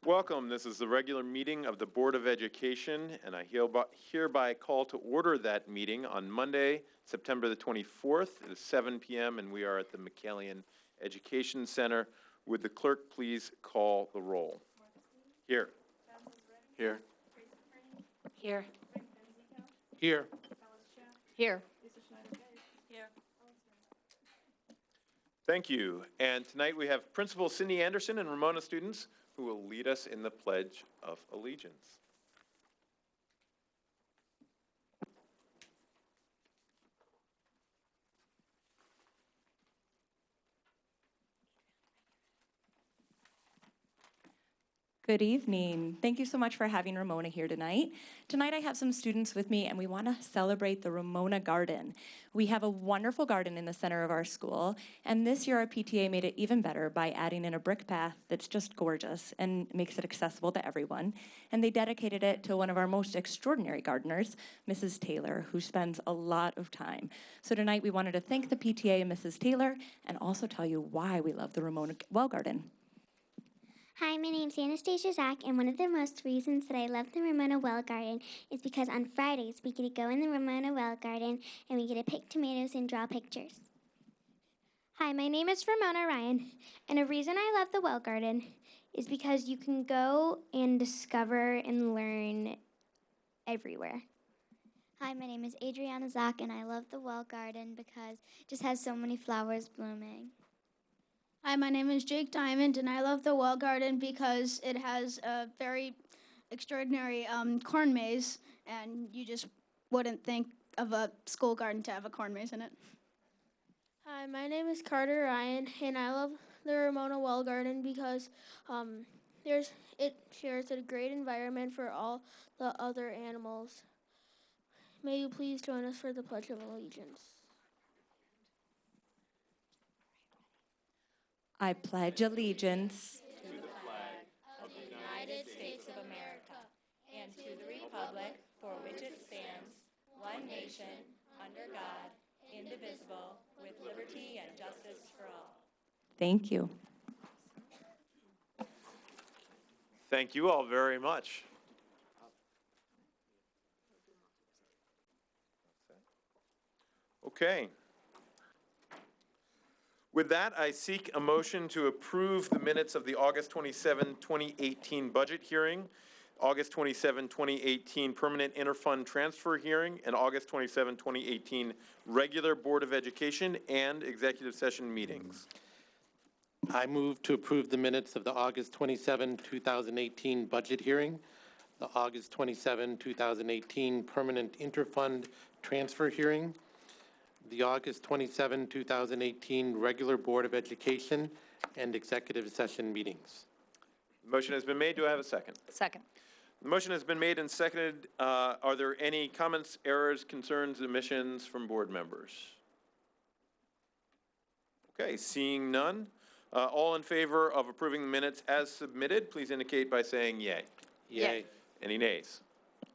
Welcome. This is the regular meeting of the Board of Education, and I hereby call to order that meeting on Monday, September the 24th. It is 7 p.m., and we are at the McCallion Education Center. Would the clerk please call the roll? Here. Here. Here. Here. Here. Here. Thank you. And tonight we have Principal Cindy Anderson and Ramona students who will lead us in the Pledge of Allegiance. Good evening. Thank you so much for having Ramona here tonight. Tonight I have some students with me and we want to celebrate the Ramona Garden. We have a wonderful garden in the center of our school, and this year our PTA made it even better by adding in a brick path that's just gorgeous and makes it accessible to everyone. And they dedicated it to one of our most extraordinary gardeners, Mrs. Taylor, who spends a lot of time. So tonight we wanted to thank the PTA and Mrs. Taylor and also tell you why we love the Ramona Well Garden. Hi, my name's Anastasia Zach, and one of the most reasons that I love the Ramona Well Garden is because on Fridays we get to go in the Ramona Well Garden and we get to pick tomatoes and draw pictures. Hi, my name is Ramona Ryan, and a reason I love the Well Garden is because you can go and discover and learn everywhere. Hi, my name is Adriana Zach, and I love the Well Garden because it just has so many flowers blooming. Hi, my name is Jake Diamond, and I love the Well Garden because it has a very extraordinary corn maze, and you just wouldn't think of a school garden to have a corn maze in it. Hi, my name is Carter Ryan, and I love the Ramona Well Garden because it shares a great environment for all the other animals. May you please join us for the Pledge of Allegiance. I pledge allegiance To the flag of the United States of America and to the republic for which it stands, one nation, under God, indivisible, with liberty and justice for all. Thank you. Thank you all very much. Okay. With that, I seek a motion to approve the minutes of the August 27, 2018 budget hearing, August 27, 2018 permanent interfund transfer hearing, and August 27, 2018 regular Board of Education and executive session meetings. I move to approve the minutes of the August 27, 2018 budget hearing, the August 27, 2018 permanent interfund transfer hearing, the August 27, 2018 regular Board of Education and executive session meetings. The motion has been made. Do I have a second? Second. The motion has been made and seconded. Are there any comments, errors, concerns, omissions from board members? Okay, seeing none. All in favor of approving the minutes as submitted, please indicate by saying yay. Yay. Any nays?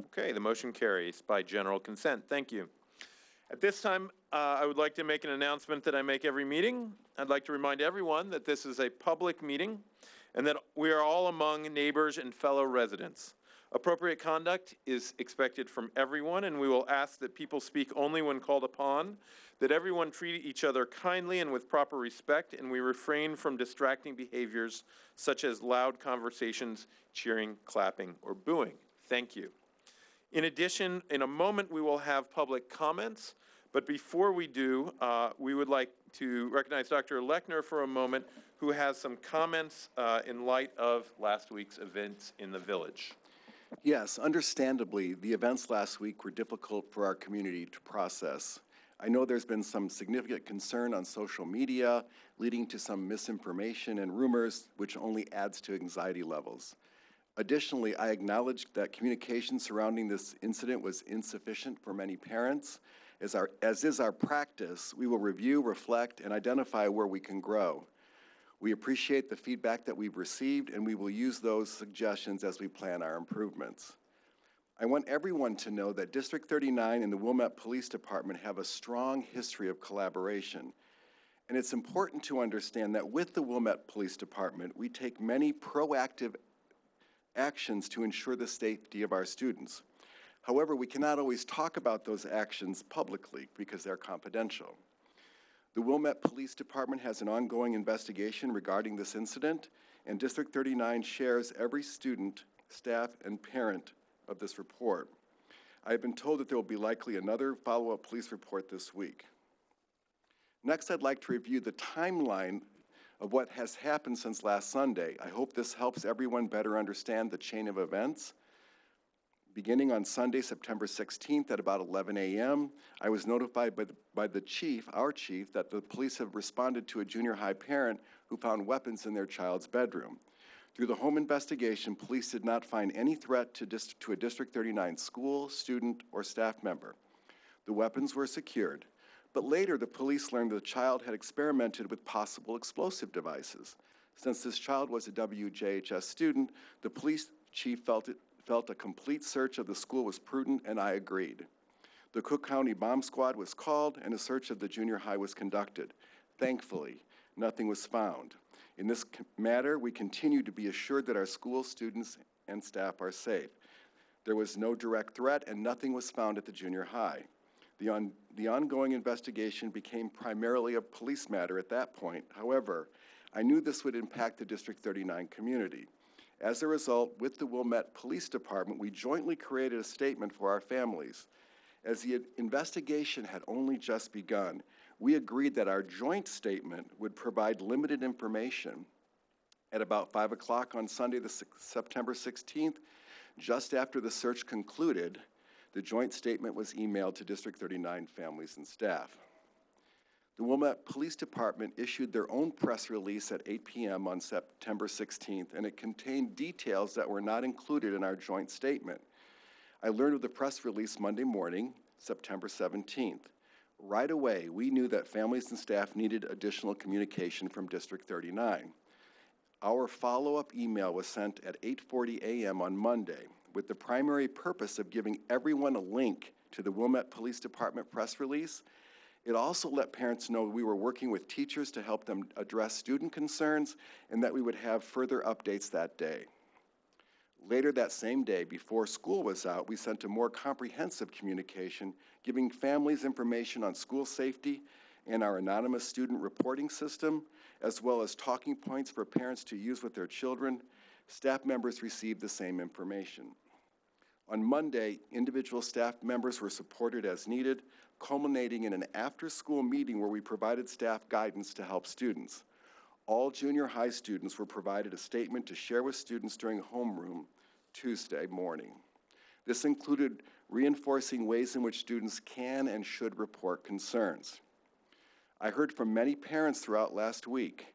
Okay, the motion carries by general consent. Thank you. At this time, I would like to make an announcement that I make every meeting. I'd like to remind everyone that this is a public meeting and that we are all among neighbors and fellow residents. Appropriate conduct is expected from everyone, and we will ask that people speak only when called upon, that everyone treat each other kindly and with proper respect, and we refrain from distracting behaviors such as loud conversations, cheering, clapping, or booing. Thank you. In addition, in a moment we will have public comments, but before we do, we would like to recognize Dr. Lechner for a moment, who has some comments in light of last week's events in the village. Yes, understandably, the events last week were difficult for our community to process. I know there's been some significant concern on social media, leading to some misinformation and rumors, which only adds to anxiety levels. Additionally, I acknowledge that communication surrounding this incident was insufficient for many parents. As is our practice, we will review, reflect, and identify where we can grow. We appreciate the feedback that we've received, and we will use those suggestions as we plan our improvements. I want everyone to know that District 39 and the Wilmette Police Department have a strong history of collaboration. And it's important to understand that with the Wilmette Police Department, we take many proactive actions to ensure the safety of our students. However, we cannot always talk about those actions publicly because they're confidential. The Wilmette Police Department has an ongoing investigation regarding this incident, and District 39 shares every student, staff, and parent of this report. I have been told that there will be likely another follow-up police report this week. Next, I'd like to review the timeline of what has happened since last Sunday. I hope this helps everyone better understand the chain of events. Beginning on Sunday, September 16th at about 11 a.m., I was notified by the chief, our chief, that the police have responded to a junior high parent who found weapons in their child's bedroom. Through the home investigation, police did not find any threat to a District 39 school, student, or staff member. The weapons were secured, but later the police learned the child had experimented with possible explosive devices. Since this child was a WJHS student, the police chief felt a complete search of the school was prudent, and I agreed. The Cook County Bomb Squad was called, and a search of the junior high was conducted. Thankfully, nothing was found. In this matter, we continue to be assured that our school students and staff are safe. There was no direct threat, and nothing was found at the junior high. The ongoing investigation became primarily a police matter at that point. However, I knew this would impact the District 39 community. As a result, with the Wilmette Police Department, we jointly created a statement for our families. As the investigation had only just begun, we agreed that our joint statement would provide limited information. At about 5 o'clock on Sunday, September 16th, just after the search concluded, the joint statement was emailed to District 39 families and staff. The Wilmette Police Department issued their own press release at 8 p.m. on September 16th, and it contained details that were not included in our joint statement. I learned of the press release Monday morning, September 17th. Right away, we knew that families and staff needed additional communication from District 39. Our follow-up email was sent at 8:40 a.m. on Monday with the primary purpose of giving everyone a link to the Wilmette Police Department press release. It also let parents know we were working with teachers to help them address student concerns and that we would have further updates that day. Later that same day, before school was out, we sent a more comprehensive communication giving families information on school safety and our anonymous student reporting system, as well as talking points for parents to use with their children. Staff members received the same information. On Monday, individual staff members were supported as needed, culminating in an after-school meeting where we provided staff guidance to help students. All junior high students were provided a statement to share with students during homeroom Tuesday morning. This included reinforcing ways in which students can and should report concerns. I heard from many parents throughout last week.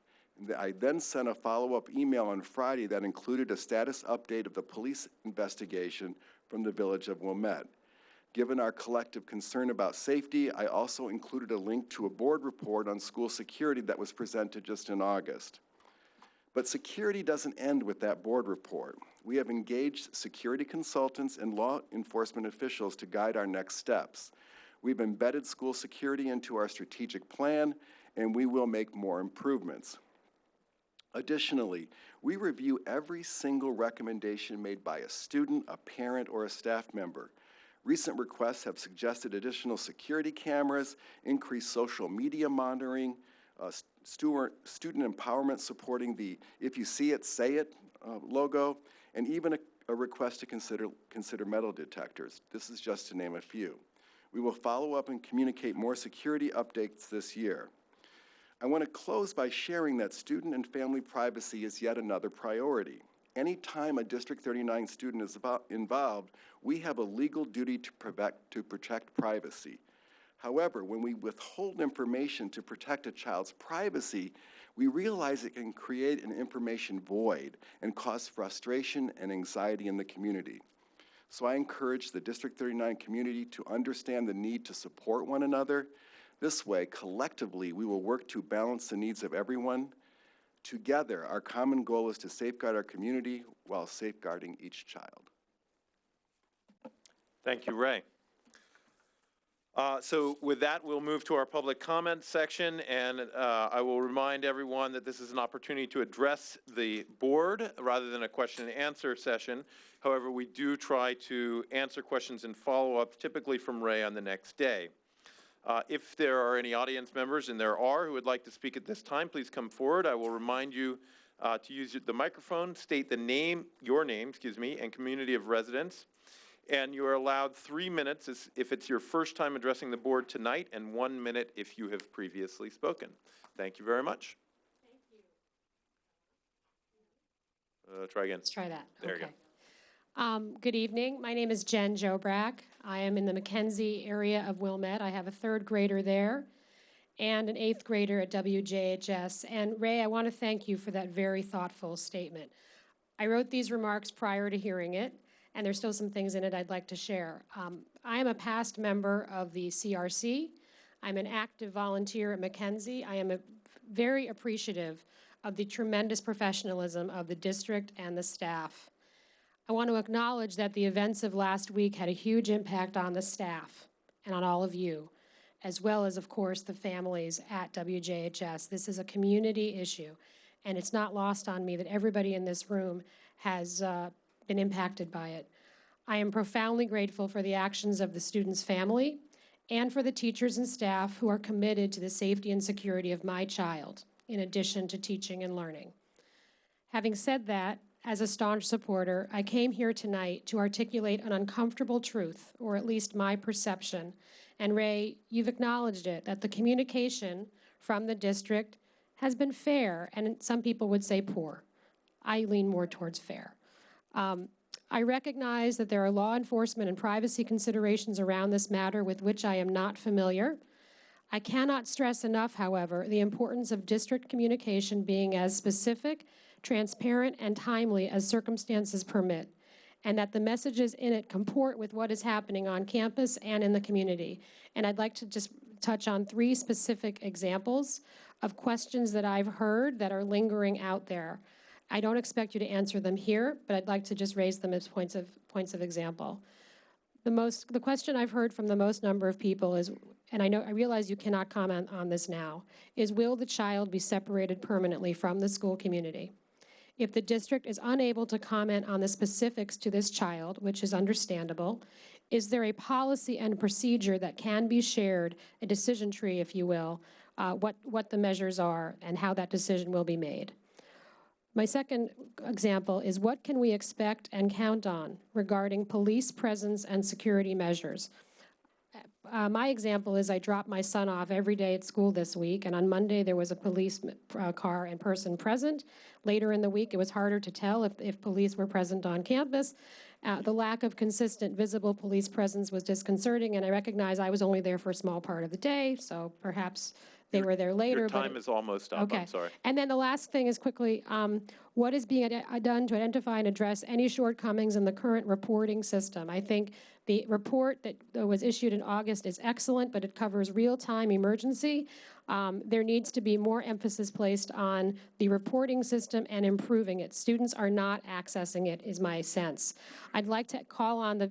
I then sent a follow-up email on Friday that included a status update of the police investigation from the village of Wilmette. Given our collective concern about safety, I also included a link to a board report on school security that was presented just in August. But security doesn't end with that board report. We have engaged security consultants and law enforcement officials to guide our next steps. We've embedded school security into our strategic plan, and we will make more improvements. Additionally, we review every single recommendation made by a student, a parent, or a staff member. Recent requests have suggested additional security cameras, increased social media monitoring, student empowerment supporting the "if you see it, say it" logo, and even a request to consider metal detectors. This is just to name a few. We will follow up and communicate more security updates this year. I want to close by sharing that student and family privacy is yet another priority. Anytime a District 39 student is involved, we have a legal duty to protect privacy. However, when we withhold information to protect a child's privacy, we realize it can create an information void and cause frustration and anxiety in the community. So I encourage the District 39 community to understand the need to support one another. This way, collectively, we will work to balance the needs of everyone. Together, our common goal is to safeguard our community while safeguarding each child. Thank you, Ray. So with that, we'll move to our public comment section, and I will remind everyone that this is an opportunity to address the board rather than a question and answer session. However, we do try to answer questions and follow-up, typically from Ray on the next day. If there are any audience members, and there are, who would like to speak at this time, please come forward. I will remind you to use the microphone, state the name, your name, excuse me, and community of residence. And you are allowed 3 minutes if it's your first time addressing the board tonight, and 1 minute if you have previously spoken. Thank you very much. Thank you. Try again. Let's try that. There okay. you go. Good evening. My name is Jen Jobrack. I am in the McKenzie area of Wilmette. I have a 3rd grader there and an 8th grader at WJHS. And Ray, I want to thank you for that very thoughtful statement. I wrote these remarks prior to hearing it, and there's still some things in it I'd like to share. I am a past member of the CRC. I'm an active volunteer at McKenzie. I am very appreciative of the tremendous professionalism of the district and the staff. I want to acknowledge that the events of last week had a huge impact on the staff and on all of you, as well as, of course, the families at WJHS. This is a community issue, and it's not lost on me that everybody in this room has been impacted by it. I am profoundly grateful for the actions of the student's family and for the teachers and staff who are committed to the safety and security of my child, in addition to teaching and learning. Having said that, as a staunch supporter, I came here tonight to articulate an uncomfortable truth, or at least my perception. And Ray, you've acknowledged it, that the communication from the district has been fair, and some people would say poor. I lean more towards fair. I recognize that there are law enforcement and privacy considerations around this matter with which I am not familiar. I cannot stress enough, however, the importance of district communication being as specific, transparent, and timely as circumstances permit, and that the messages in it comport with what is happening on campus and in the community. And I'd like to just touch on 3 specific examples of questions that I've heard that are lingering out there. I don't expect you to answer them here, but I'd like to just raise them as points of example. The question I've heard from the most number of people is, and I realize you cannot comment on this now, is will the child be separated permanently from the school community? If the district is unable to comment on the specifics to this child, which is understandable, is there a policy and procedure that can be shared, a decision tree, if you will, what the measures are and how that decision will be made? My second example is what can we expect and count on regarding police presence and security measures? My example is I dropped my son off every day at school this week, and on Monday there was a police car and person present. Later in the week it was harder to tell if police were present on campus. The lack of consistent visible police presence was disconcerting, and I recognize I was only there for a small part of the day, so perhaps they were there later. Your time is almost up, okay. I'm sorry. And then the last thing is quickly, what is being done to identify and address any shortcomings in the current reporting system? I think the report that was issued in August is excellent, but it covers real-time emergency. There needs to be more emphasis placed on the reporting system and improving it. Students are not accessing it, is my sense. I'd like to call on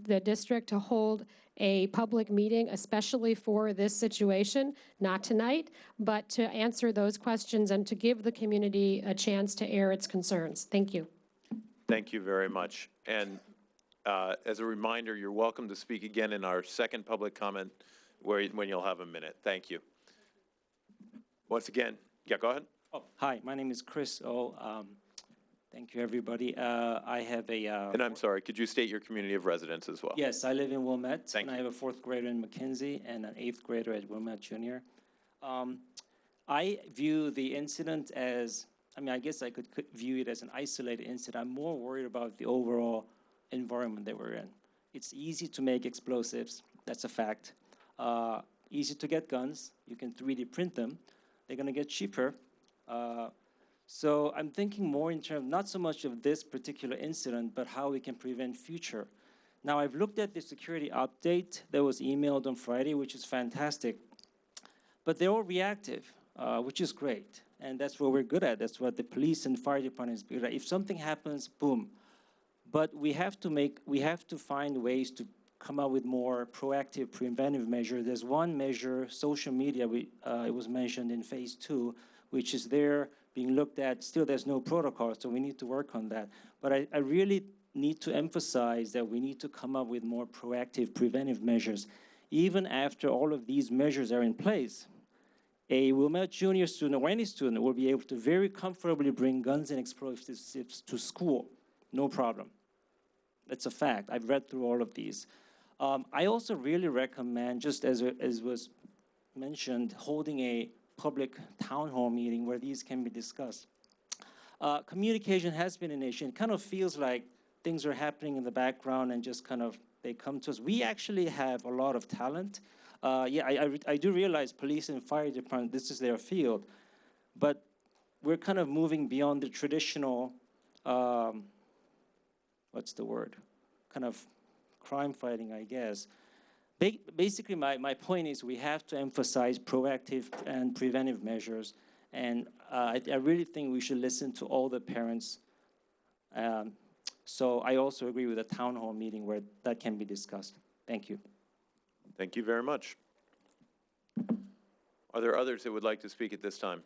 the district to hold a public meeting, especially for this situation, not tonight, but to answer those questions and to give the community a chance to air its concerns. Thank you. Thank you very much. And as a reminder, you're welcome to speak again in our second public comment when you'll have a minute. Thank you. Once again, yeah, go ahead. Oh, hi, my name is Chris O. Thank you, everybody. I have a... and I'm sorry, could you state your community of residence as well? Yes, I live in Wilmette, Thank and you. I have a 4th grader in McKenzie and an 8th grader at Wilmette Junior. I view the incident as, I guess I could view it as an isolated incident. I'm more worried about the overall environment that we're in. It's easy to make explosives, that's a fact. Easy to get guns, you can 3D print them. They're gonna get cheaper. So I'm thinking more in terms, not so much of this particular incident, but how we can prevent future. Now, I've looked at the security update that was emailed on Friday, which is fantastic. But they're all reactive, which is great. And that's what we're good at. That's what the police and fire department is good at. If something happens, boom. But we have to find ways to come up with more proactive preventive measures. There's one measure, social media, it was mentioned in phase 2, which is there being looked at. Still, there's no protocol, so we need to work on that. But I really need to emphasize that we need to come up with more proactive preventive measures. Even after all of these measures are in place, a Wilmette Junior student or any student will be able to very comfortably bring guns and explosives to school, no problem. That's a fact. I've read through all of these. I also really recommend, just as was mentioned, holding a public town hall meeting where these can be discussed. Communication has been an issue. It kind of feels like things are happening in the background and just kind of they come to us. We actually have a lot of talent. I do realize police and fire department, this is their field, but we're kind of moving beyond the traditional, what's the word? Kind of crime fighting, I guess. Basically, my point is we have to emphasize proactive and preventive measures, and I really think we should listen to all the parents. So I also agree with a town hall meeting where that can be discussed. Thank you. Thank you very much. Are there others that would like to speak at this time?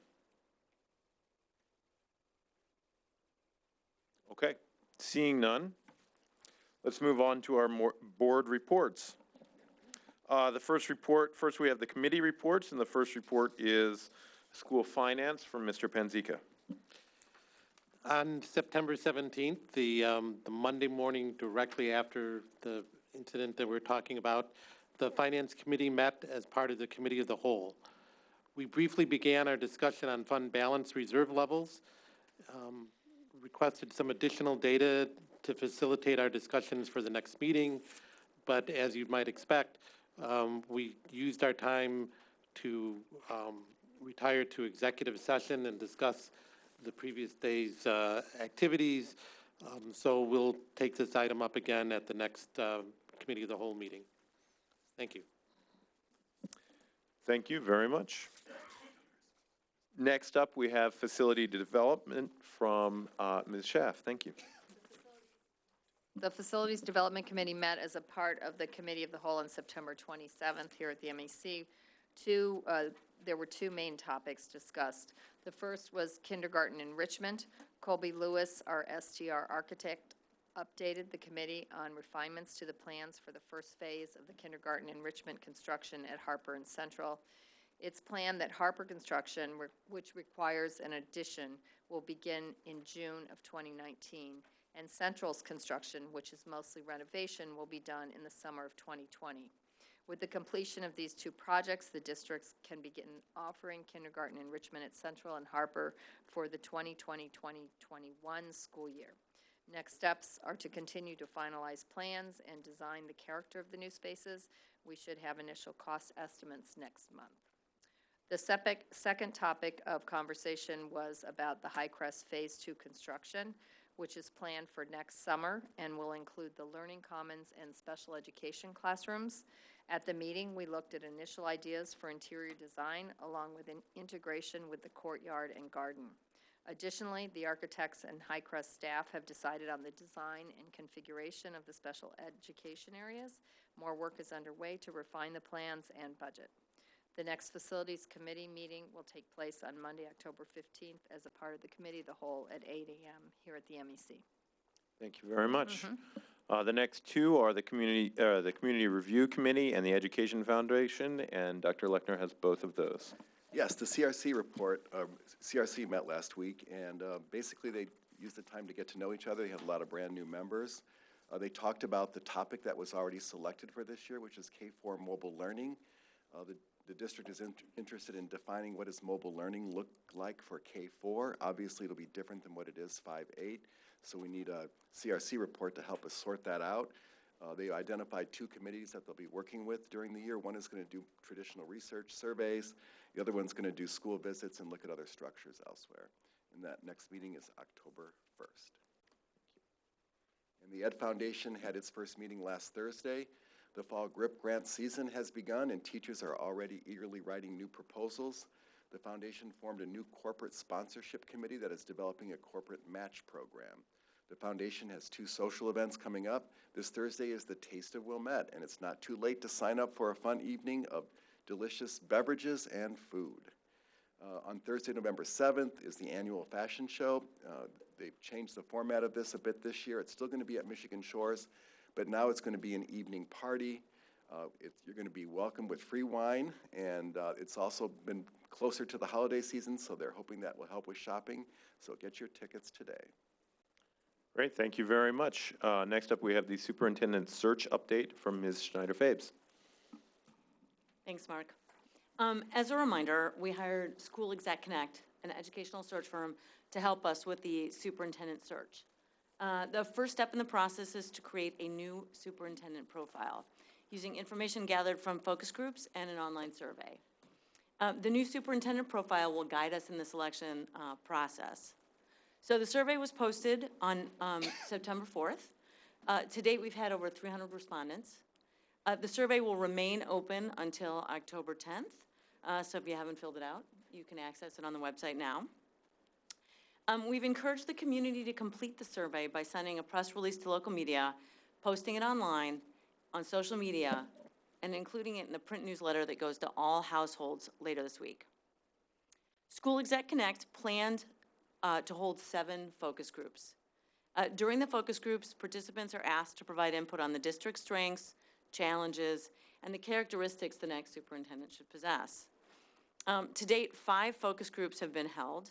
Okay, seeing none, let's move on to our board reports. First we have the committee reports, and the first report is school finance from Mr. Panzica. On September 17th, the Monday morning directly after the incident that we're talking about, the Finance Committee met as part of the Committee of the Whole. We briefly began our discussion on fund balance reserve levels, requested some additional data to facilitate our discussions for the next meeting, but as you might expect, we used our time to retire to executive session and discuss the previous day's activities. So we'll take this item up again at the next Committee of the Whole meeting. Thank you. Thank you very much. Next up, we have facility development from Ms. Schaff. Thank you. The Facilities Development Committee met as a part of the Committee of the Whole on September 27th here at the MEC. There were two main topics discussed. The first was kindergarten enrichment. Colby Lewis, our STR architect, updated the committee on refinements to the plans for the first phase of the kindergarten enrichment construction at Harper and Central. It's planned that Harper construction, which requires an addition, will begin in June of 2019, and Central's construction, which is mostly renovation, will be done in the summer of 2020. With the completion of these two projects, the districts can begin offering kindergarten enrichment at Central and Harper for the 2020-2021 school year. Next steps are to continue to finalize plans and design the character of the new spaces. We should have initial cost estimates next month. The second topic of conversation was about the High Crest Phase 2 construction, which is planned for next summer and will include the Learning Commons and special education classrooms. At the meeting, we looked at initial ideas for interior design along with an integration with the courtyard and garden. Additionally, the architects and High Crest staff have decided on the design and configuration of the special education areas. More work is underway to refine the plans and budget. The next Facilities Committee meeting will take place on Monday, October 15th as a part of the Committee of the Whole at 8 a.m. here at the MEC. Thank you very much. The next two are the Community Review Committee and the Education Foundation, and Dr. Lechner has both of those. Yes, the CRC report, CRC met last week, and basically they used the time to get to know each other. They had a lot of brand new members. They talked about the topic that was already selected for this year, which is K-4 mobile learning. The district is interested in defining what does mobile learning look like for K-4. Obviously, it'll be different than what it is 5-8, so we need a CRC report to help us sort that out. They identified two committees that they'll be working with during the year. One is going to do traditional research surveys. The other one's going to do school visits and look at other structures elsewhere. And that next meeting is October 1st. And the Ed Foundation had its first meeting last Thursday. The fall GRIP grant season has begun, and teachers are already eagerly writing new proposals. The foundation formed a new corporate sponsorship committee that is developing a corporate match program. The foundation has 2 social events coming up. This Thursday is the Taste of Wilmette, and it's not too late to sign up for a fun evening of delicious beverages and food. On Thursday, November 7th, is the annual fashion show. They've changed the format of this a bit this year. It's still going to be at Michigan Shores, but now it's going to be an evening party. You're going to be welcomed with free wine, and it's also been closer to the holiday season, so they're hoping that will help with shopping. So get your tickets today. Great, thank you very much. Next up, we have the superintendent search update from Ms. Schneider-Fabes. Thanks, Mark. As a reminder, we hired School Exec Connect, an educational search firm, to help us with the superintendent search. The first step in the process is to create a new superintendent profile using information gathered from focus groups and an online survey. The new superintendent profile will guide us in the selection process. So the survey was posted on September 4th. To date, we've had over 300 respondents. The survey will remain open until October 10th. So if you haven't filled it out, you can access it on the website now. We've encouraged the community to complete the survey by sending a press release to local media, posting it online, on social media, and including it in the print newsletter that goes to all households later this week. School Exec Connect planned to hold 7 focus groups. During the focus groups, participants are asked to provide input on the district's strengths, challenges, and the characteristics the next superintendent should possess. To date, 5 focus groups have been held.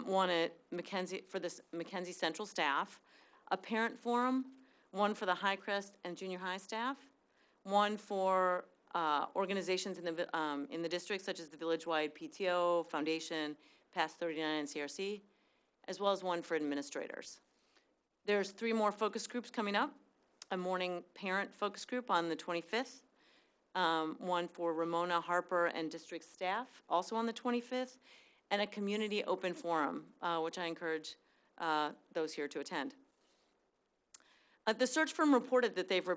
One at McKenzie for the McKenzie Central staff, a parent forum, one for the Highcrest and junior high staff, one for organizations in the district, such as the village-wide PTO, Foundation, Past 39, and CRC, as well as one for administrators. There's 3 more focus groups coming up, a morning parent focus group on the 25th, one for Ramona, Harper, and district staff, also on the 25th, and a community open forum, which I encourage those here to attend. The search firm reported that they've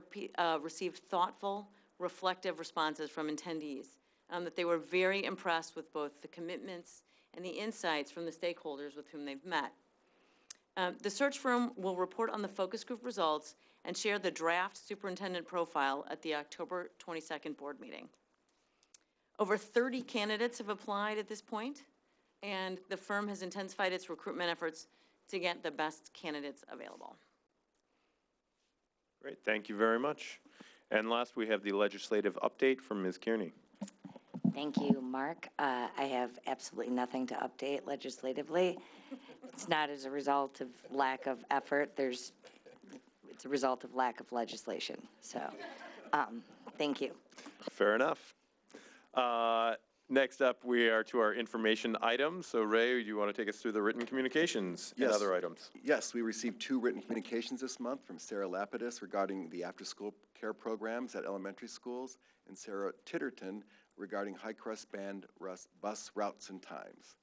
received thoughtful, reflective responses from attendees, that they were very impressed with both the commitments and the insights from the stakeholders with whom they've met. The search firm will report on the focus group results and share the draft superintendent profile at the October 22nd board meeting. Over 30 candidates have applied at this point, and the firm has intensified its recruitment efforts to get the best candidates available. Great, thank you very much. And last, we have the legislative update from Ms. Kearney. Thank you, Mark. I have absolutely nothing to update legislatively. It's not as a result of lack of effort. It's a result of lack of legislation. So, thank you. Fair enough. Next up, we are to our information items. So, Ray, do you want to take us through the written communications and other items? Yes, we received 2 written communications this month from Sarah Lapidus regarding the after-school care programs at elementary schools, and Sarah Titterton regarding Highcrest Band bus routes and times.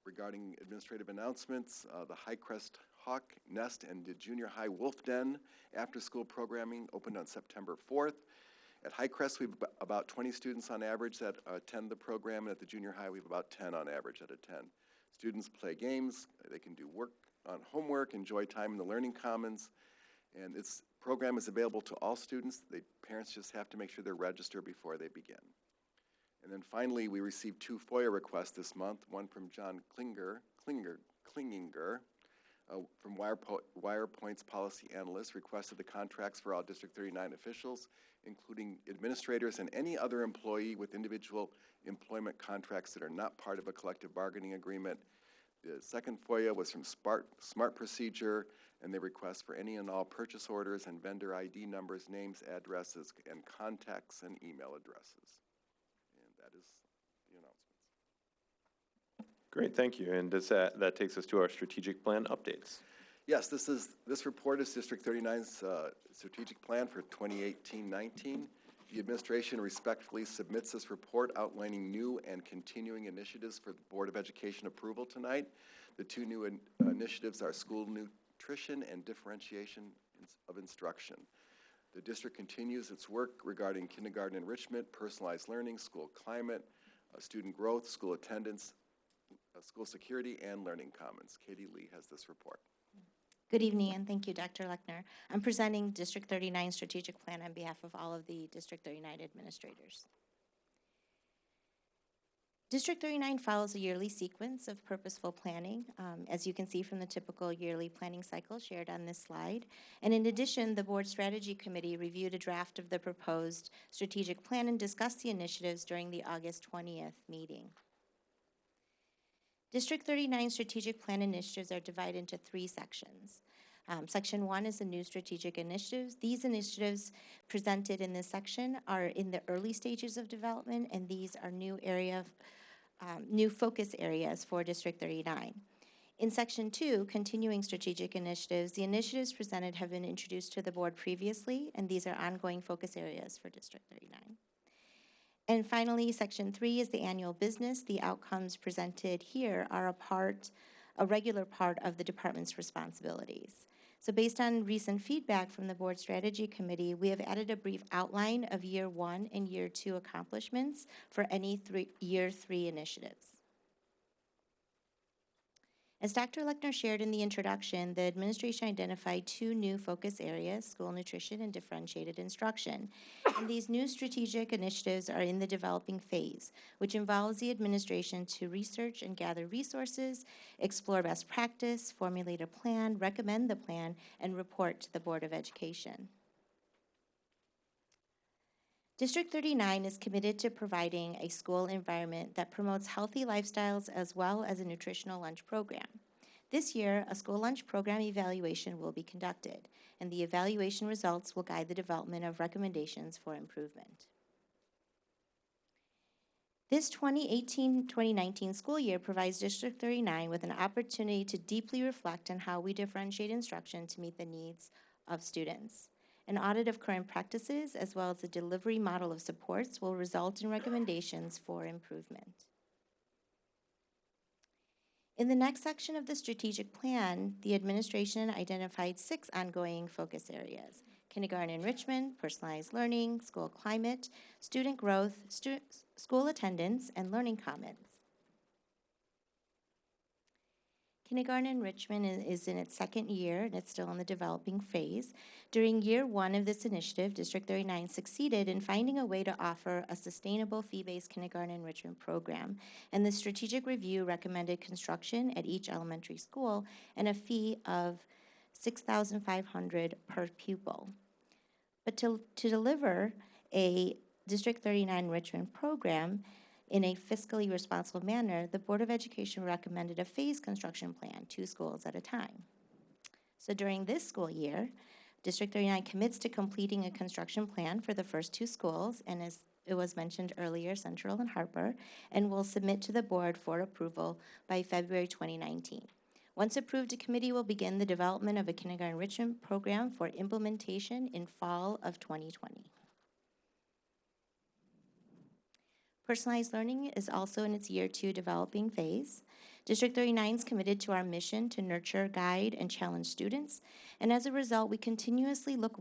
Regarding administrative announcements, the Highcrest Hawk Nest and the Junior High Wolf Den after-school programming opened on September 4th. At Highcrest, we have about 20 students on average that attend the program, and at the junior high, we have about 10 on average that attend. Students play games, they can do work on homework, enjoy time in the Learning Commons, and this program is available to all students. Parents just have to make sure they're registered before they begin. And then finally, we received 2 FOIA requests this month, one from John Klinginger, from WirePoint's policy analyst, requested the contracts for all District 39 officials, including administrators and any other employee with individual employment contracts that are not part of a collective bargaining agreement. The second FOIA was from Smart Procedure, and they request for any and all purchase orders and vendor ID numbers, names, addresses, and contacts and email addresses. And that is the announcements. Great, thank you. And that takes us to our strategic plan updates. Yes, this report is District 39's strategic plan for 2018-19. The administration respectfully submits this report outlining new and continuing initiatives for the Board of Education approval tonight. The 2 new initiatives are school nutrition and differentiation of instruction. The district continues its work regarding kindergarten enrichment, personalized learning, school climate, student growth, school attendance, school security, and learning commons. Katie Lee has this report. Good evening, and thank you, Dr. Lechner. I'm presenting District 39 Strategic Plan on behalf of all of the District 39 administrators. District 39 follows a yearly sequence of purposeful planning, as you can see from the typical yearly planning cycle shared on this slide. And in addition, the Board Strategy Committee reviewed a draft of the proposed strategic plan and discussed the initiatives during the August 20th meeting. District 39 strategic plan initiatives are divided into 3 sections. Section 1 is the new strategic initiatives. These initiatives presented in this section are in the early stages of development, and these are new focus areas for District 39. In Section 2, continuing strategic initiatives, the initiatives presented have been introduced to the board previously, and these are ongoing focus areas for District 39. And finally, Section 3 is the annual business. The outcomes presented here are a regular part of the department's responsibilities. So based on recent feedback from the Board Strategy Committee, we have added a brief outline of Year 1 and Year 2 accomplishments for any Year 3 initiatives. As Dr. Lechner shared in the introduction, the administration identified 2 new focus areas, school nutrition and differentiated instruction. And these new strategic initiatives are in the developing phase, which involves the administration to research and gather resources, explore best practice, formulate a plan, recommend the plan, and report to the Board of Education. District 39 is committed to providing a school environment that promotes healthy lifestyles as well as a nutritional lunch program. This year, a school lunch program evaluation will be conducted, and the evaluation results will guide the development of recommendations for improvement. This 2018-2019 school year provides District 39 with an opportunity to deeply reflect on how we differentiate instruction to meet the needs of students. An audit of current practices, as well as a delivery model of supports, will result in recommendations for improvement. In the next section of the strategic plan, the administration identified 6 ongoing focus areas: kindergarten enrichment, personalized learning, school climate, student growth, school attendance, and learning commons. Kindergarten enrichment is in its 2nd year, and it's still in the developing phase. During Year 1 of this initiative, District 39 succeeded in finding a way to offer a sustainable fee-based kindergarten enrichment program, and the strategic review recommended construction at each elementary school and a fee of $6,500 per pupil. But to deliver a District 39 enrichment program in a fiscally responsible manner, the Board of Education recommended a phased construction plan, 2 schools at a time. So during this school year, District 39 commits to completing a construction plan for the first 2 schools, and as it was mentioned earlier, Central and Harper, and will submit to the board for approval by February 2019. Once approved, a committee will begin the development of a kindergarten enrichment program for implementation in fall of 2020. Personalized learning is also in its Year 2 developing phase. District 39 is committed to our mission to nurture, guide, and challenge students, and as a result, we continuously look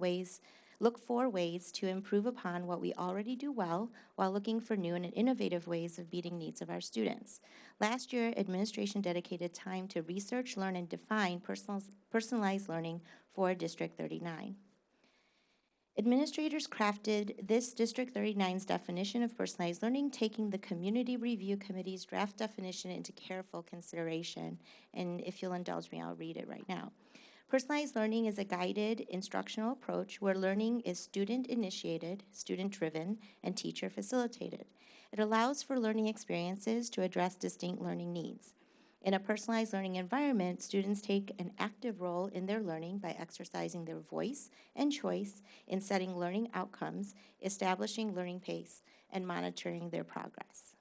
for ways to improve upon what we already do well while looking for new and innovative ways of meeting needs of our students. Last year, administration dedicated time to research, learn, and define personalized learning for District 39. Administrators crafted this District 39's definition of personalized learning, taking the Community Review Committee's draft definition into careful consideration. And if you'll indulge me, I'll read it right now. Personalized learning is a guided instructional approach where learning is student-initiated, student-driven, and teacher-facilitated. It allows for learning experiences to address distinct learning needs. In a personalized learning environment, students take an active role in their learning by exercising their voice and choice in setting learning outcomes, establishing learning pace, and monitoring their progress.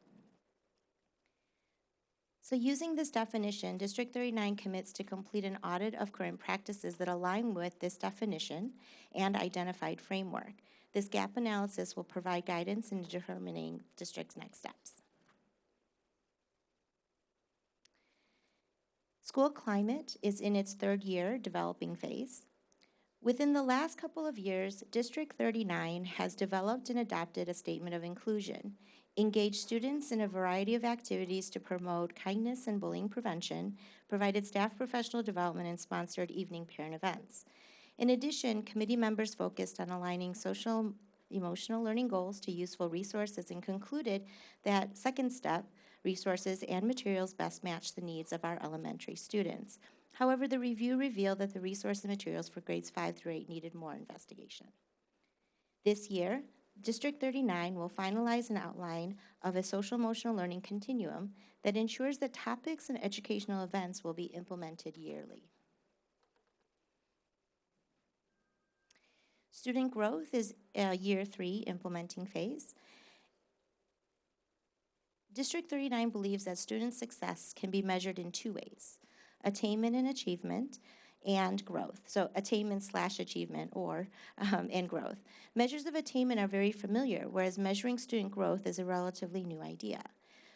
So using this definition, District 39 commits to complete an audit of current practices that align with this definition and identified framework. This gap analysis will provide guidance in determining district's next steps. School climate is in its 3rd year developing phase. Within the last couple of years, District 39 has developed and adopted a statement of inclusion. engaged students in a variety of activities to promote kindness and bullying prevention, provided staff professional development, and sponsored evening parent events. In addition, committee members focused on aligning social emotional learning goals to useful resources and concluded that second step, resources and materials best match the needs of our elementary students. However, the review revealed that the resource and materials for grades 5 through 8 needed more investigation. This year, District 39 will finalize an outline of a social emotional learning continuum that ensures that topics and educational events will be implemented yearly. Student growth is year 3 implementing phase. District 39 believes that student success can be measured in 2 ways: attainment and achievement, and growth. So attainment/achievement and growth. Measures of attainment are very familiar, whereas measuring student growth is a relatively new idea.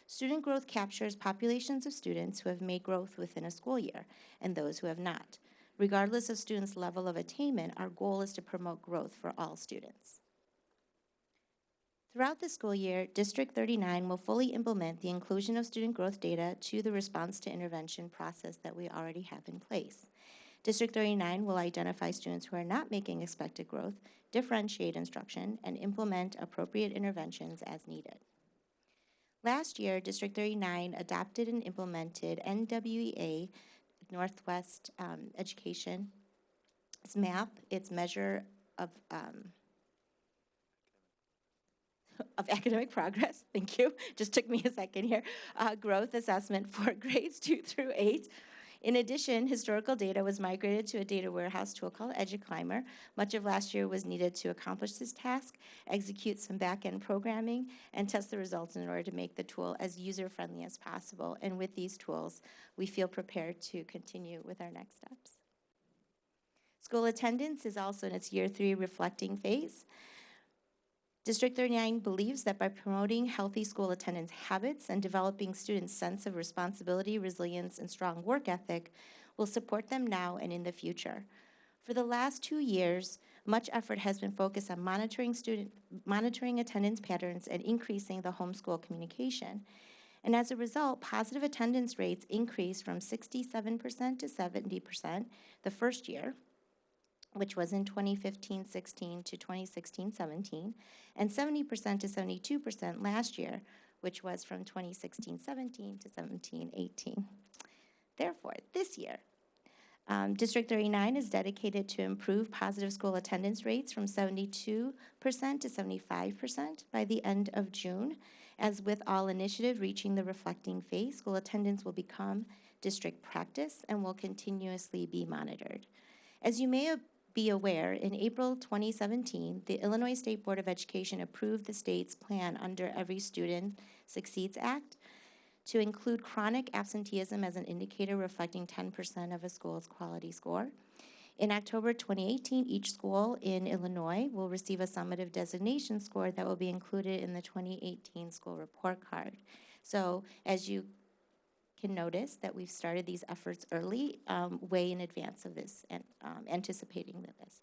Student growth captures populations of students who have made growth within a school year and those who have not. Regardless of students' level of attainment, our goal is to promote growth for all students. Throughout the school year, District 39 will fully implement the inclusion of student growth data to the response to intervention process that we already have in place. District 39 will identify students who are not making expected growth, differentiate instruction, and implement appropriate interventions as needed. Last year, District 39 adopted and implemented NWEA, Northwest Education, its MAP, its measure of academic progress, thank you, just took me a second here, growth assessment for grades 2 through 8. In addition, historical data was migrated to a data warehouse tool called EduClimber. Much of last year was needed to accomplish this task, execute some back-end programming, and test the results in order to make the tool as user-friendly as possible. And with these tools, we feel prepared to continue with our next steps. School attendance is also in its year 3 reflecting phase. District 39 believes that by promoting healthy school attendance habits and developing students' sense of responsibility, resilience, and strong work ethic will support them now and in the future. For the last 2 years, much effort has been focused on monitoring attendance patterns and increasing the homeschool communication. And as a result, positive attendance rates increased from 67% to 70% the first year, which was in 2015-16 to 2016-17, and 70% to 72% last year, which was from 2016-17 to 17-18. Therefore, this year, District 39 is dedicated to improve positive school attendance rates from 72% to 75% by the end of June. As with all initiative reaching the reflecting phase, school attendance will become district practice and will continuously be monitored. As you may be aware, in April 2017, the Illinois State Board of Education approved the state's plan under Every Student Succeeds Act to include chronic absenteeism as an indicator reflecting 10% of a school's quality score. In October 2018, each school in Illinois will receive a summative designation score that will be included in the 2018 school report card. So as you can notice that we've started these efforts early, way in advance of this, and anticipating this.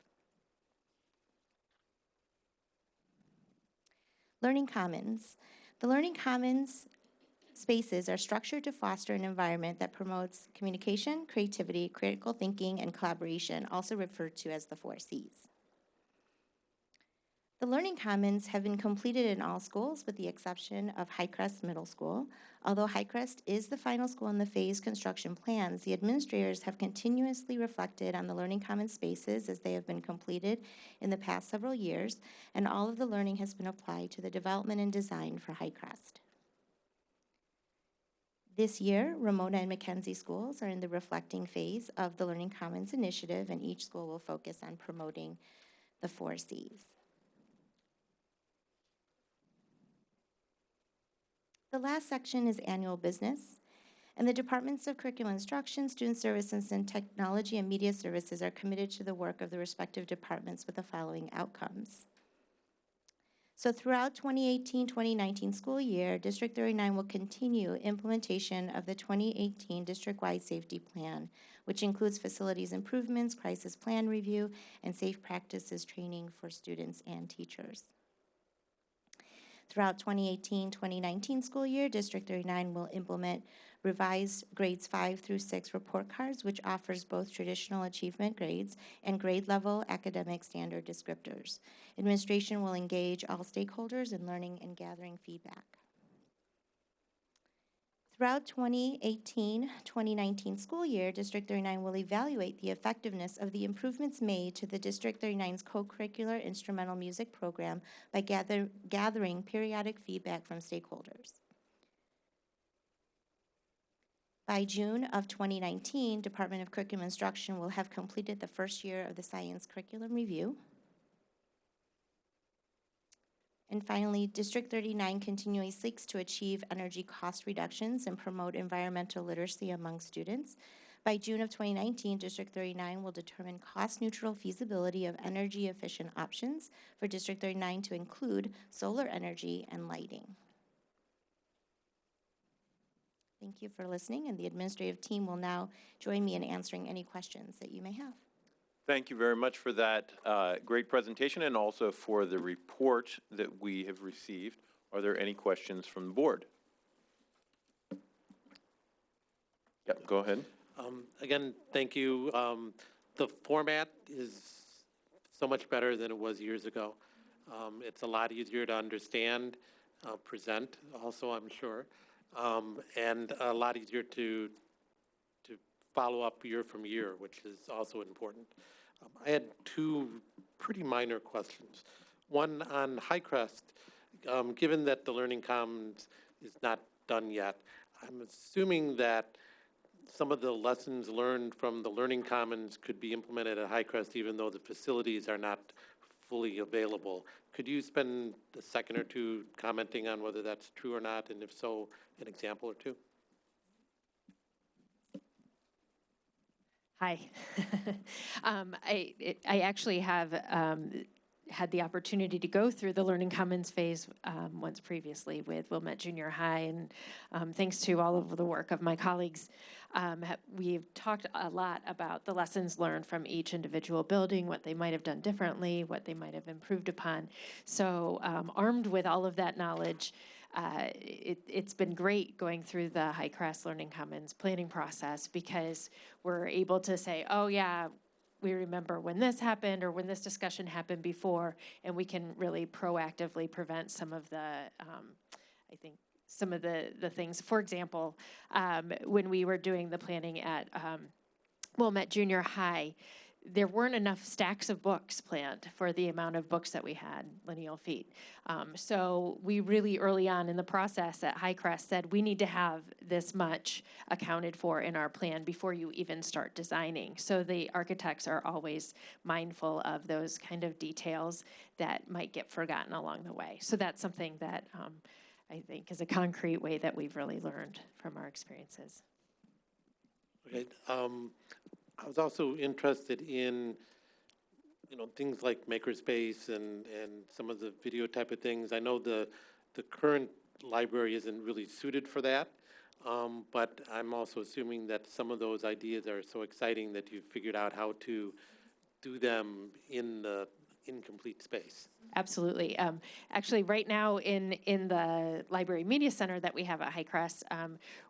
Learning Commons. The Learning Commons spaces are structured to foster an environment that promotes communication, creativity, critical thinking, and collaboration, also referred to as the 4 C's. The Learning Commons have been completed in all schools with the exception of Highcrest Middle School. Although Highcrest is the final school in the phase construction plans, the administrators have continuously reflected on the Learning Commons spaces as they have been completed in the past several years, and all of the learning has been applied to the development and design for Highcrest. This year, Ramona and Mackenzie schools are in the reflecting phase of the Learning Commons initiative, and each school will focus on promoting the 4 C's. The last section is annual business, and the Departments of Curriculum Instruction, Student Services, and Technology and Media Services are committed to the work of the respective departments with the following outcomes. So throughout 2018-2019 school year, District 39 will continue implementation of the 2018 district-wide safety plan, which includes facilities improvements, crisis plan review, and safe practices training for students and teachers. Throughout 2018-2019 school year, District 39 will implement revised grades 5 through 6 report cards, which offers both traditional achievement grades and grade level academic standard descriptors. Administration will engage all stakeholders in learning and gathering feedback. Throughout 2018-2019 school year, District 39 will evaluate the effectiveness of the improvements made to the District 39's co-curricular instrumental music program by gathering periodic feedback from stakeholders. By June of 2019, Department of Curriculum Instruction will have completed the first year of the Science Curriculum Review. And finally, District 39 continually seeks to achieve energy cost reductions and promote environmental literacy among students. By June of 2019, District 39 will determine cost-neutral feasibility of energy-efficient options for District 39 to include solar energy and lighting. Thank you for listening, and the administrative team will now join me in answering any questions that you may have. Thank you very much for that great presentation and also for the report that we have received. Are there any questions from the board? Yep, go ahead. Again, thank you. The format is so much better than it was years ago. It's a lot easier to understand, present also, I'm sure, and a lot easier to follow up year from year, which is also important. I had two pretty minor questions. One on Highcrest. Given that the Learning Commons is not done yet, I'm assuming that some of the lessons learned from the Learning Commons could be implemented at Highcrest even though the facilities are not fully available. Could you spend a second or two commenting on whether that's true or not, and if so, an example or two? Hi. I actually have had the opportunity to go through the Learning Commons phase once previously with Wilmette Junior High, and thanks to all of the work of my colleagues, we've talked a lot about the lessons learned from each individual building, what they might have done differently, what they might have improved upon. So armed with all of that knowledge, it's been great going through the Highcrest Learning Commons planning process because we're able to say, oh yeah, we remember when this happened or when this discussion happened before, and we can really proactively prevent some of the, I think, some of the things. For example, when we were doing the planning at Wilmette Junior High, there weren't enough stacks of books planned for the amount of books that we had, lineal feet. So we really early on in the process at Highcrest said we need to have this much accounted for in our plan before you even start designing. So the architects are always mindful of those kind of details that might get forgotten along the way. So that's something that I think is a concrete way that we've really learned from our experiences. Okay. I was also interested in, things like makerspace and some of the video type of things. I know the current library isn't really suited for that, but I'm also assuming that some of those ideas are so exciting that you've figured out how to do them in the incomplete space. Absolutely. Actually, right now in the Library Media Center that we have at Highcrest,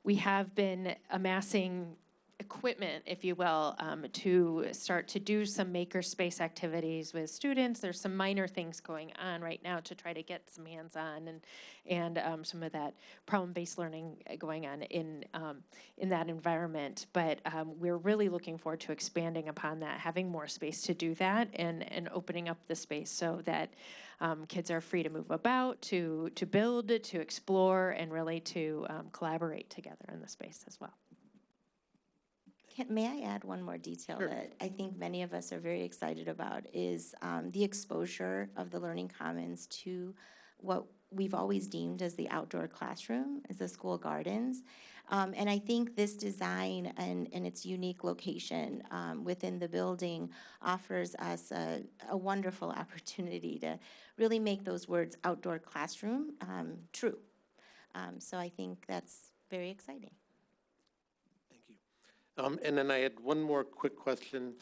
we have been amassing equipment, if you will, to start to do some makerspace activities with students. There's some minor things going on right now to try to get some hands-on and some of that problem-based learning going on in that environment. But we're really looking forward to expanding upon that, having more space to do that, and opening up the space so that kids are free to move about, to build, to explore, and really to collaborate together in the space as well. May I add one more detail that I think many of us are very excited about is the exposure of the Learning Commons to what we've always deemed as the outdoor classroom, as the school gardens. And I think this design and its unique location within the building offers us a wonderful opportunity to really make those words outdoor classroom true. So I think that's very exciting. And then I had one more quick question.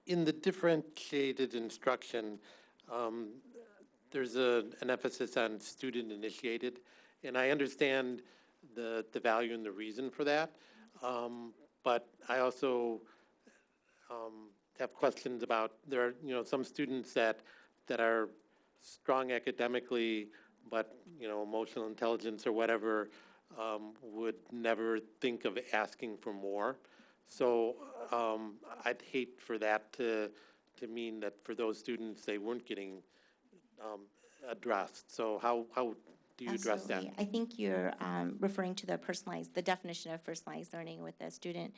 In the differentiated instruction, there's an emphasis on student-initiated, and I understand the value and the reason for that, but I also have questions about, there are, some students that are strong academically, but, emotional intelligence or whatever, would never think of asking for more. So I'd hate for that to mean that for those students, they weren't getting addressed. So how do you address that? Absolutely. I think you're referring to the definition of personalized learning with the student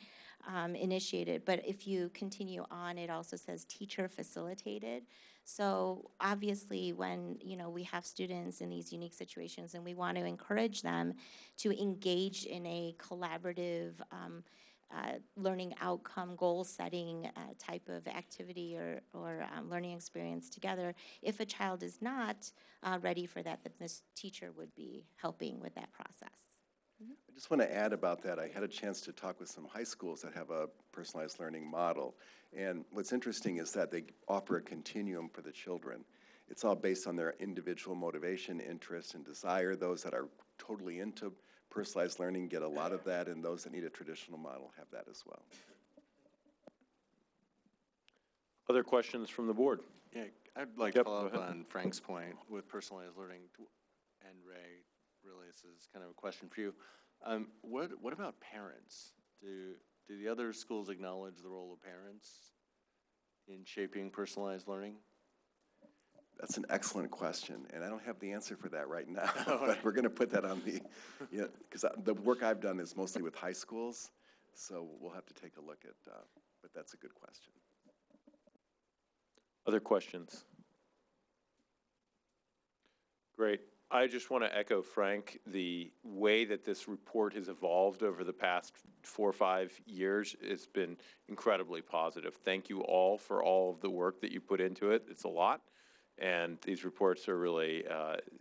initiated. But if you continue on, it also says teacher facilitated. So obviously when, we have students in these unique situations and we want to encourage them to engage in a collaborative learning outcome, goal setting type of activity or learning experience together. If a child is not ready for that, then this teacher would be helping with that process. I just want to add about that. I had a chance to talk with some high schools that have a personalized learning model. And what's interesting is that they offer a continuum for the children. It's all based on their individual motivation, interest, and desire. Those that are totally into personalized learning get a lot of that, and those that need a traditional model have that as well. Other questions from the board? Yeah, I'd like to follow up on Frank's point with personalized learning, and Ray, really this is kind of a question for you. What about parents? Do the other schools acknowledge the role of parents in shaping personalized learning? That's an excellent question, and I don't have the answer for that right now, but we're going to put that on the, because the work I've done is mostly with high schools, so we'll have to take a look at, but that's a good question. Other questions? Great. I just want to echo Frank, the way that this report has evolved over the past 4 or 5 years has been incredibly positive. Thank you all for all of the work that you put into it. It's a lot. And these reports are really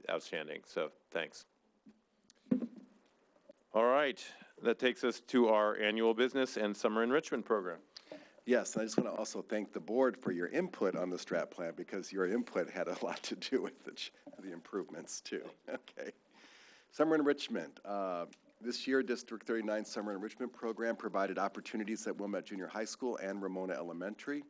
outstanding, so thanks. All right, that takes us to our annual business and summer enrichment program. Yes, and I just want to also thank the board for your input on the strat plan, because your input had a lot to do with the improvements too. Okay. Summer enrichment. This year, District 39 Summer Enrichment Program provided opportunities at Wilmette Junior High School and Ramona Elementary.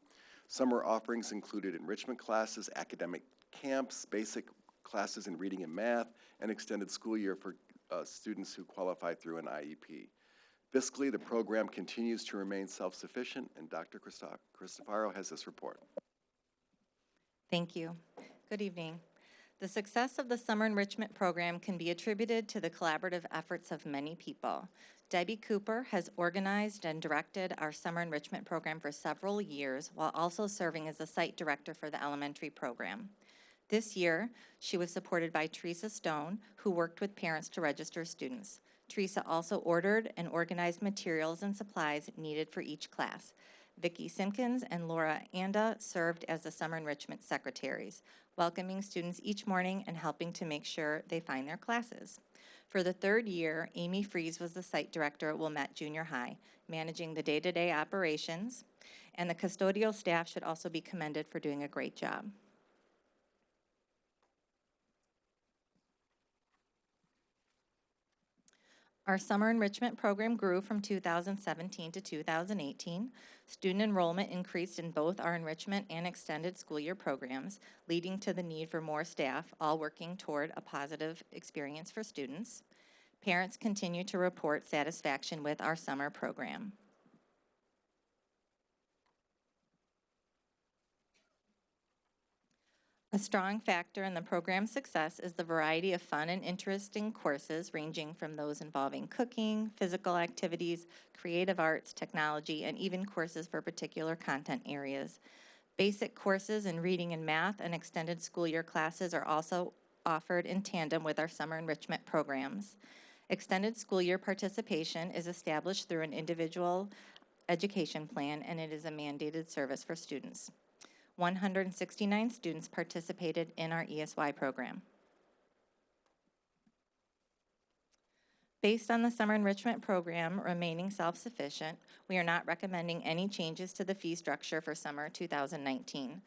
Summer offerings included enrichment classes, academic camps, basic classes in reading and math, and extended school year for students who qualify through an IEP. Fiscally, the program continues to remain self-sufficient, and Dr. Cristofaro has this report. Thank you. Good evening. The success of the Summer Enrichment Program can be attributed to the collaborative efforts of many people. Debbie Cooper has organized and directed our Summer Enrichment Program for several years, while also serving as the site director for the elementary program. This year, she was supported by Teresa Stone, who worked with parents to register students. Teresa also ordered and organized materials and supplies needed for each class. Vicki Simpkins and Laura Anda served as the Summer Enrichment Secretaries, welcoming students each morning and helping to make sure they find their classes. For the 3rd year, Amy Fries was the site director at Wilmette Junior High, managing the day-to-day operations, and the custodial staff should also be commended for doing a great job. Our summer enrichment program grew from 2017 to 2018. Student enrollment increased in both our enrichment and extended school year programs, leading to the need for more staff, all working toward a positive experience for students. Parents continue to report satisfaction with our summer program. A strong factor in the program's success is the variety of fun and interesting courses, ranging from those involving cooking, physical activities, creative arts, technology, and even courses for particular content areas. Basic courses in reading and math and extended school year classes are also offered in tandem with our summer enrichment programs. Extended school year participation is established through an individual education plan, and it is a mandated service for students. 169 students participated in our ESY program. Based on the summer enrichment program remaining self-sufficient, we are not recommending any changes to the fee structure for summer 2019.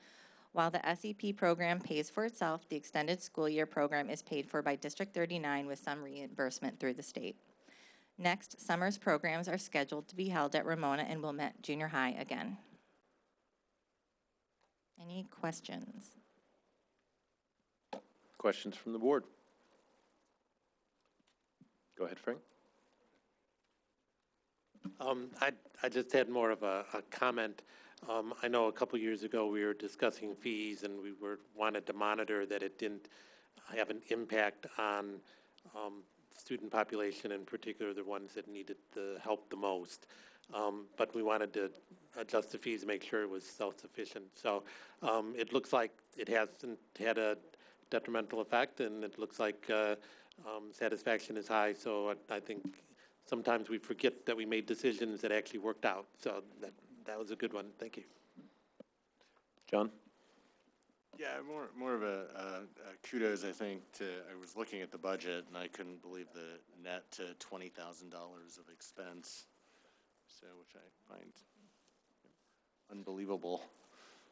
While the SEP program pays for itself, the extended school year program is paid for by District 39 with some reimbursement through the state. Next, summer's programs are scheduled to be held at Ramona and Wilmette Junior High again. Any questions? Questions from the board? Go ahead, Frank. I just had more of a comment. I know a couple years ago we were discussing fees and we wanted to monitor that it didn't have an impact on student population, in particular the ones that needed the help the most. But we wanted to adjust the fees, make sure it was self-sufficient. So it looks like it hasn't had a detrimental effect, and it looks like satisfaction is high. So I think sometimes we forget that we made decisions that actually worked out. So that was a good one. Thank you. John? Yeah, more of a kudos, I think, I was looking at the budget and I couldn't believe the net to $20,000 of expense, so which I find unbelievable.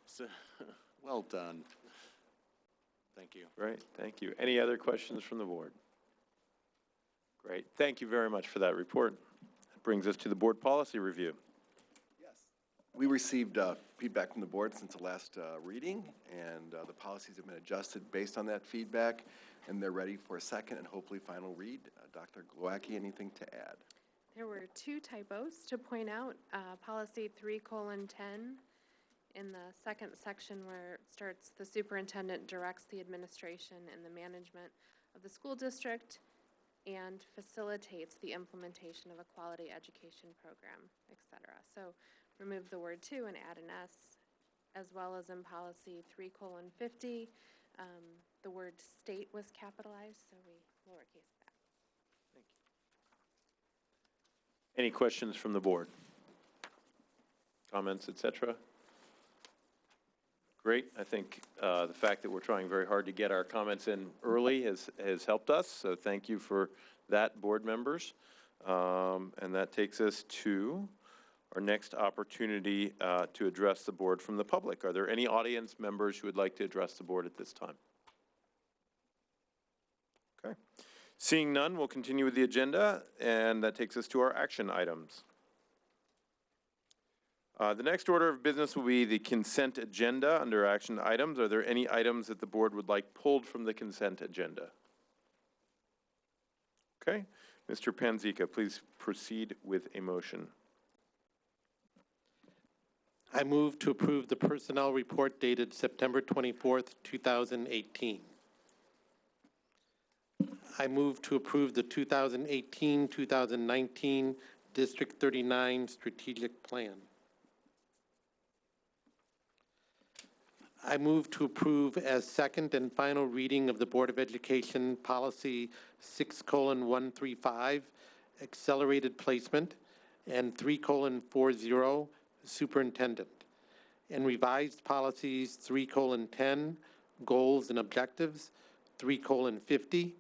So, well done. Thank you. Great, thank you. Any other questions from the board? Great, thank you very much for that report. That brings us to the board policy review. We received feedback from the board since the last reading, and the policies have been adjusted based on that feedback, and they're ready for a second and hopefully final read. Dr. Glowacki, anything to add? There were 2 typos to point out. Policy 3:10 in the second section where it starts, the superintendent directs the administration and the management of the school district and facilitates the implementation of a quality education program, etc. So remove the word "to" and add an S, as well as in policy 3:50, the word "state" was capitalized, so we lowercase that. Thank you. Any questions from the board? Comments, etc.? Great. I think the fact that we're trying very hard to get our comments in early has helped us, so thank you for that, board members. And that takes us to our next opportunity to address the board from the public. Are there any audience members who would like to address the board at this time? Okay. Seeing none, we'll continue with the agenda, and that takes us to our action items. The next order of business will be the consent agenda under action items. Are there any items that the board would like pulled from the consent agenda? Okay. Mr. Panzika, please proceed with a motion. I move to approve the personnel report dated September 24th, 2018. I move to approve the 2018-2019 District 39 Strategic Plan. I move to approve as second and final reading of the Board of Education Policy 6:135, Accelerated Placement, and 3:40, Superintendent, and revised policies 3:10, Goals and Objectives, 3:50,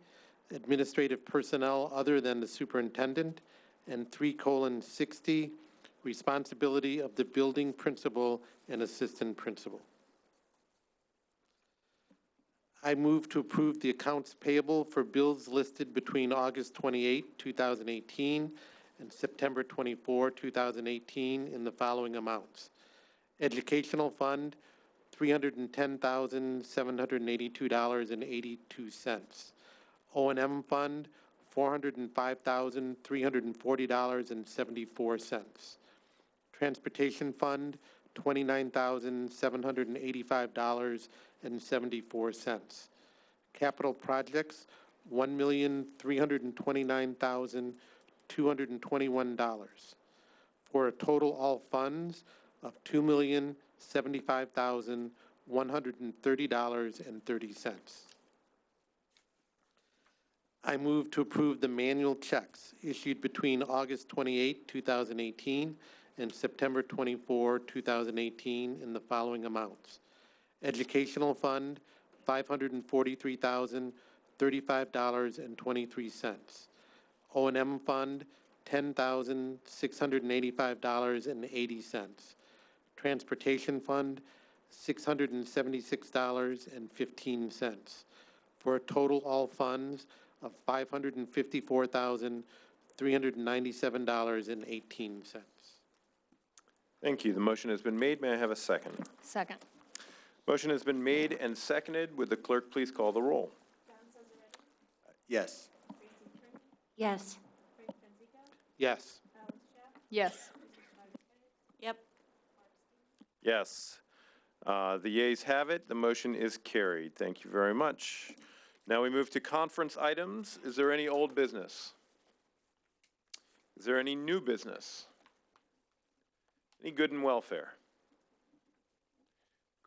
Administrative Personnel other than the Superintendent, and 3:60, Responsibility of the Building Principal and Assistant Principal. I move to approve the accounts payable for bills listed between August 28, 2018 and September 24, 2018 in the following amounts. Educational Fund, $310,782.82. O&M Fund, $405,340.74. Transportation Fund, $29,785.74. Capital Projects, $1,329,221, for a total all funds of $2,075,130.30. I move to approve the manual checks issued between August 28, 2018 and September 24, 2018 in the following amounts. Educational Fund, $543,035.23. O&M Fund, $10,685.80. Transportation Fund, $676.15, for a total all funds of $554,397.18. Thank you. The motion has been made. May I have a second? Second. Motion has been made and seconded. Would the clerk please call the roll? Yes. Yes. Yes. Yes. Yep. Yes. The yeas have it. The motion is carried. Thank you very much. Now we move to conference items. Is there any old business? Is there any new business? Any good and welfare?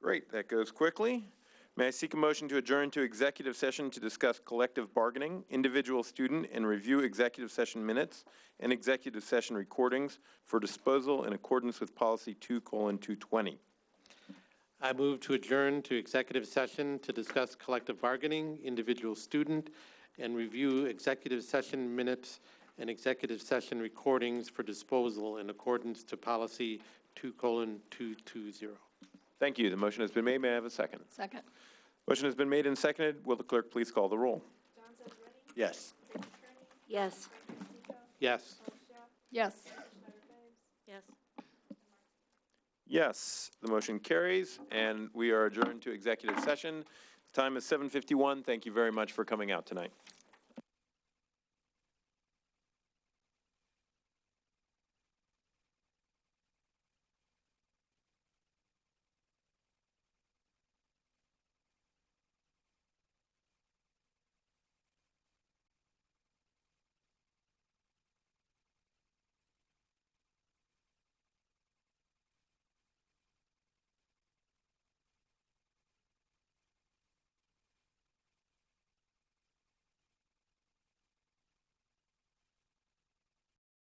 Great, that goes quickly. May I seek a motion to adjourn to executive session to discuss collective bargaining, individual student, and review executive session minutes and executive session recordings for disposal in accordance with policy 2:220. I move to adjourn to executive session to discuss collective bargaining, individual student, and review executive session minutes and executive session recordings for disposal in accordance to policy 2:220. Thank you. The motion has been made. May I have a second? Second. Motion has been made and seconded. Will the clerk please call the roll? Yes. Yes. Yes. Yes. Yes. Yes, the motion carries, and we are adjourned to executive session. The time is 7:51. Thank you very much for coming out tonight.